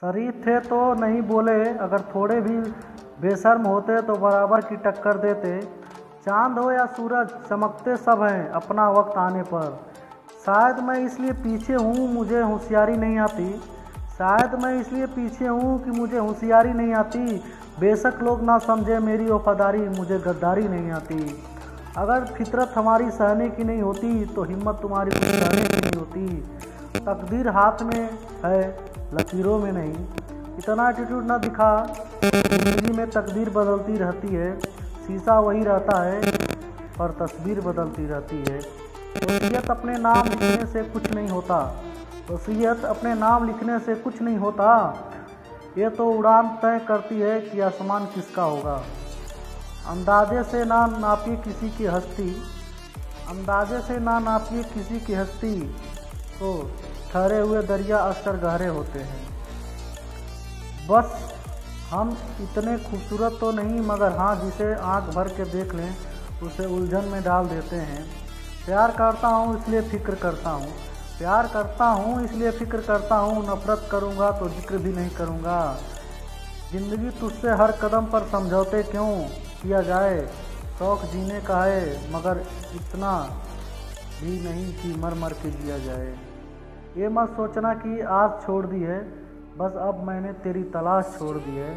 शरीफ थे तो नहीं बोले, अगर थोड़े भी बेशर्म होते तो बराबर की टक्कर देते। चांद हो या सूरज चमकते सब हैं अपना वक्त आने पर। शायद मैं इसलिए पीछे हूँ मुझे होशियारी नहीं आती, शायद मैं इसलिए पीछे हूँ कि मुझे होशियारी नहीं आती। बेशक लोग ना समझे मेरी वफादारी, मुझे गद्दारी नहीं आती। अगर फितरत हमारी सहने की नहीं होती तो हिम्मत तुम्हारी कुछ सहने की नहीं होती। तकदीर हाथ में है लकीरों में नहीं। इतना एटीट्यूड ना दिखा, जिंदगी में तकदीर बदलती रहती है, शीशा वही रहता है पर तस्वीर बदलती रहती है। वसीयत अपने नाम लिखने से कुछ नहीं होता, वसीयत अपने नाम लिखने से कुछ नहीं होता। ये तो उड़ान तय करती है कि आसमान किसका होगा। अंदाजे से ना नापिए किसी की हस्ती, अंदाजे से ना नापिए किसी की हस्ती, तो ठहरे हुए दरिया अक्सर गहरे होते हैं। बस हम इतने खूबसूरत तो नहीं, मगर हाँ जिसे आंख भर के देख लें उसे उलझन में डाल देते हैं। प्यार करता हूँ इसलिए फ़िक्र करता हूँ, प्यार करता हूँ इसलिए फ़िक्र करता हूँ। नफ़रत करूँगा तो जिक्र भी नहीं करूँगा। ज़िंदगी तुझसे हर कदम पर समझौते क्यों किया जाए। शौक़ जीने का है मगर इतना भी नहीं कि मर मर के जिया जाए। ये मत सोचना कि आज छोड़ दी है, बस अब मैंने तेरी तलाश छोड़ दी है।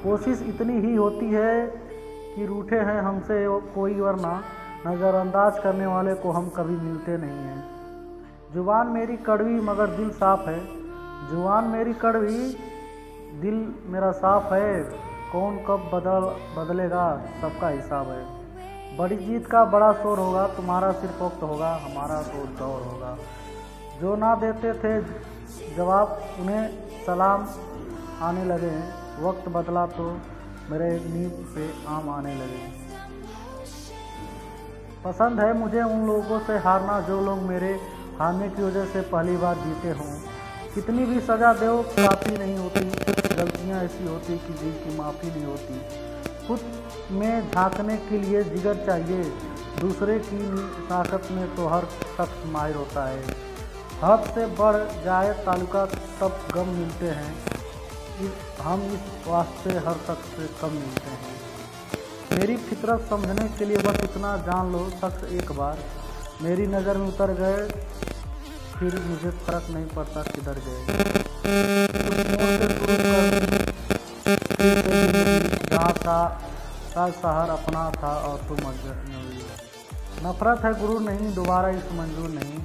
कोशिश इतनी ही होती है कि रूठे हैं हमसे कोई, वरना नज़रअंदाज करने वाले को हम कभी मिलते नहीं हैं। जुबान मेरी कड़वी मगर दिल साफ़ है, जुबान मेरी कड़वी दिल मेरा साफ़ है। कौन कब बदलेगा सबका हिसाब है। बड़ी जीत का बड़ा शोर होगा, तुम्हारा सिर्फ वक्त होगा, हमारा तो दौर होगा। जो ना देते थे जवाब उन्हें सलाम आने लगे हैं। वक्त बदला तो मेरे नींद पे आम आने लगे। पसंद है मुझे उन लोगों से हारना जो लोग मेरे हारने की वजह से पहली बार जीते हों। कितनी भी सज़ा दो काफ़ी नहीं होती, गलतियाँ ऐसी होती कि जिनकी माफ़ी नहीं होती। खुद में झांकने के लिए जिगर चाहिए, दूसरे की ताकत में तो हर शख्स माहिर होता है। हद से बढ़ जाए ताल्लुका तब गम मिलते हैं, हम इस वास्ते हर शख्स से कम मिलते हैं। मेरी फितरत समझने के लिए बस इतना जान लो, शख्स एक बार मेरी नज़र में उतर गए फिर मुझे फ़र्क नहीं पड़ता किधर गए। जहाँ शहर अपना था और तुम नफरत है गुरूर नहीं, दोबारा इस मंजूर नहीं।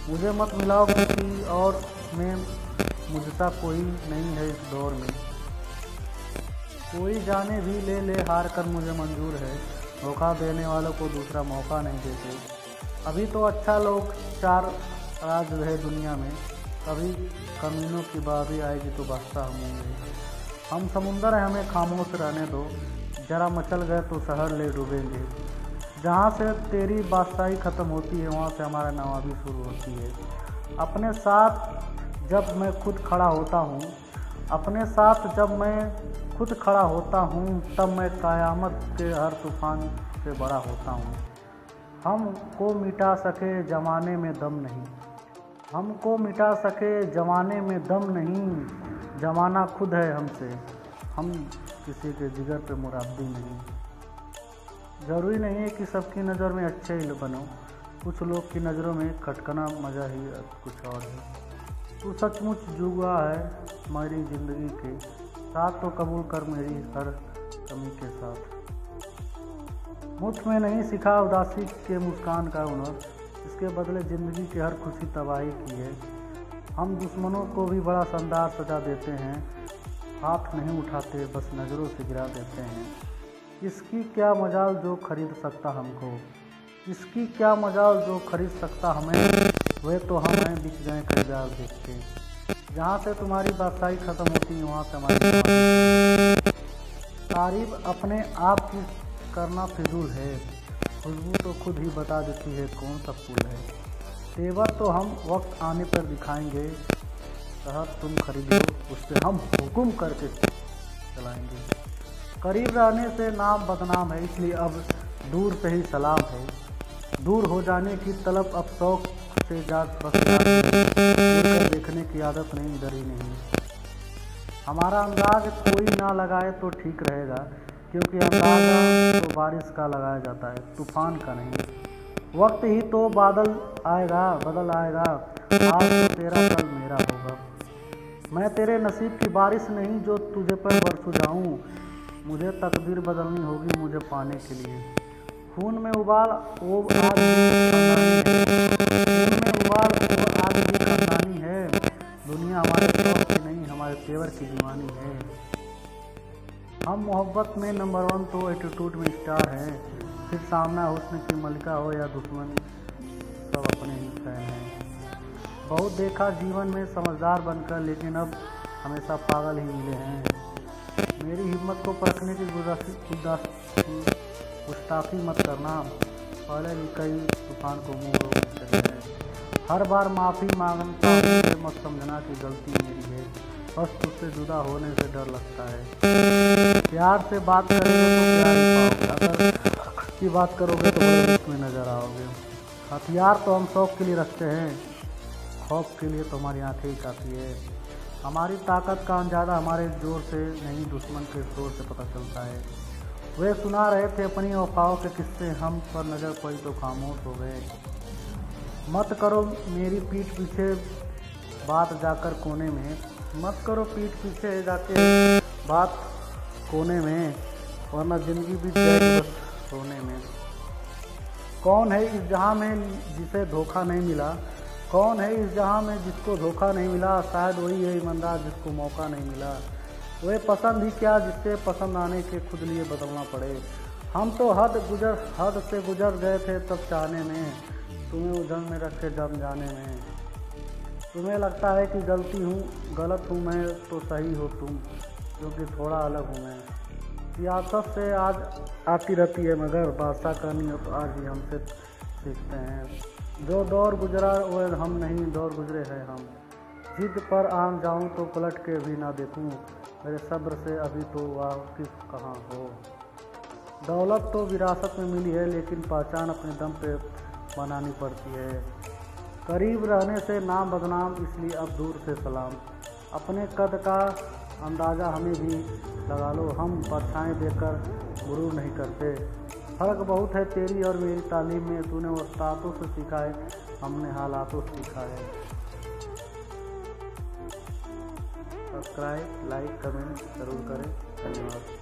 मुझे मत मिलाओ किसी और में, मुझसा कोई नहीं है इस दौर में। कोई जाने भी ले ले हार कर मुझे मंजूर है, धोखा देने वालों को दूसरा मौका नहीं देते। अभी तो अच्छा लोग चार राज है दुनिया में, कभी कमीनों की बारी आएगी तो बसता होंगे। हम समुंदर हैं हमें खामोश रहने दो, जरा मचल गए तो शहर ले डूबेंगे। जहाँ से तेरी बादशाही ख़त्म होती है वहाँ से हमारा नवाबी शुरू होती है। अपने साथ जब मैं खुद खड़ा होता हूँ, अपने साथ जब मैं खुद खड़ा होता हूँ, तब मैं क़यामत के हर तूफ़ान से बड़ा होता हूँ। हमको मिटा सके ज़माने में दम नहीं, हमको मिटा सके ज़माने में दम नहीं। ज़माना खुद है हमसे, हम किसी के जिगर पे मुरादी नहीं। ज़रूरी नहीं है कि सबकी नज़र में अच्छे ही बनो, कुछ लोग की नज़रों में खटकना मज़ा ही कुछ और है। तू सचमुच जुआ है मेरी ज़िंदगी के साथ, तो कबूल कर मेरी हर कमी के साथ। मुफ्त में नहीं सीखा उदासी के मुस्कान का हुनर, इसके बदले ज़िंदगी की हर खुशी तबाही की है। हम दुश्मनों को भी बड़ा शानदार सजा देते हैं, हाथ नहीं उठाते बस नज़रों से गिरा देते हैं। इसकी क्या मजाल जो खरीद सकता हमको, इसकी क्या मजाल जो खरीद सकता हमें, वे तो हम हैं बिक गए खरीदार देख के। जहाँ से तुम्हारी बादशाही ख़त्म होती है वहाँ से हमारी तारीफ अपने आप की करना फिजूल है। खुशबू तो खुद ही बता देती है कौन सा फूल है। तेवर तो हम वक्त आने पर दिखाएंगे, शहर तुम खरीदो उस पर हम हुक्म करके चलाएंगे। करीब रहने से नाम बदनाम है, इसलिए अब दूर से ही सलाम है। दूर हो जाने की तलब अब शौक से जात बस देखने की आदत नहीं, डरी नहीं। हमारा अंदाज कोई ना लगाए तो ठीक रहेगा, क्योंकि अंदाज़ा तो बारिश का लगाया जाता है, तूफान का नहीं। वक्त ही तो बदल आएगा, आज तो तेरा कल मेरा होगा। मैं तेरे नसीब की बारिश नहीं जो तुझे पर बरसू जाऊँ, मुझे तकदीर बदलनी होगी मुझे पाने के लिए। खून में उबाल वो आज भी खानदानी है, दुनिया हमारे शौक की नहीं हमारे तेवर की दीवानी है। हम मोहब्बत में नंबर 1 तो एटीट्यूड में स्टार हैं, फिर सामना हुस्न की मलिका हो या दुश्मन, सब अपने ही फैन हैं। बहुत देखा जीवन में समझदार बनकर, लेकिन अब हमेशा पागल ही मिले हैं। मेरी हिम्मत को परखने की गुस्ताखी मत करना, पहले भी कई तूफान को मुँह रोक चले हैं। हर बार माफ़ी मांगता हूँ, मत समझना कि गलती मेरी है, बस तुझसे जुदा होने से डर लगता है। प्यार से बात करेंगे तो प्यार ही पाओगे, अगर की बात करोगे तो बड़े रिस्क में नजर आओगे। हथियार तो हम शौक के लिए रखते हैं, खौफ के लिए तो हमारी आंखें ही काफ़ी है। हमारी ताकत का अंदाज़ा हमारे जोर से नहीं दुश्मन के जोर से पता चलता है। वे सुना रहे थे अपनी वफाओं के किस्से, हम पर नज़र पड़ी तो खामोश हो गए। मत करो मेरी पीठ पीछे बात जाकर कोने में, मत करो पीठ पीछे जाके बात कोने में, वरना ज़िंदगी बीत जाएगी बस सोने में। कौन है इस जहां में जिसे धोखा नहीं मिला, कौन है इस जहां में जिसको धोखा नहीं मिला, शायद वही है ईमानदार जिसको मौका नहीं मिला। वे पसंद ही क्या जिससे पसंद आने के खुद लिए बदलना पड़े। हम तो हद से गुजर गए थे तब चाहने में, तुम्हें उलझन में रखे जब जाने में। तुम्हें लगता है कि गलत हूँ मैं तो सही हो तुम, क्योंकि थोड़ा अलग हूँ मैं। सियासत से आज आती रहती है, मगर बादशाह करनी हो तो आज ही हमसे सीखते हैं। जो दौर गुजरा वो हम नहीं, दौर गुजरे हैं हम। जिद पर आन जाऊँ तो पलट के भी ना देखूँ, मेरे सब्र से अभी तो वाकिफ कहाँ हो। दौलत तो विरासत में मिली है, लेकिन पहचान अपने दम पे बनानी पड़ती है। करीब रहने से नाम बदनाम, इसलिए अब दूर से सलाम। अपने कद का अंदाज़ा हमें भी लगा लो, हम परछाएं देखकर गुरूर नहीं करते। फ़र्क बहुत है तेरी और मेरी तालीम में, तूने उस्तादों से सीखा है, हमने हालातों से सीखा है। सब्सक्राइब, लाइक, कमेंट ज़रूर करें। धन्यवाद।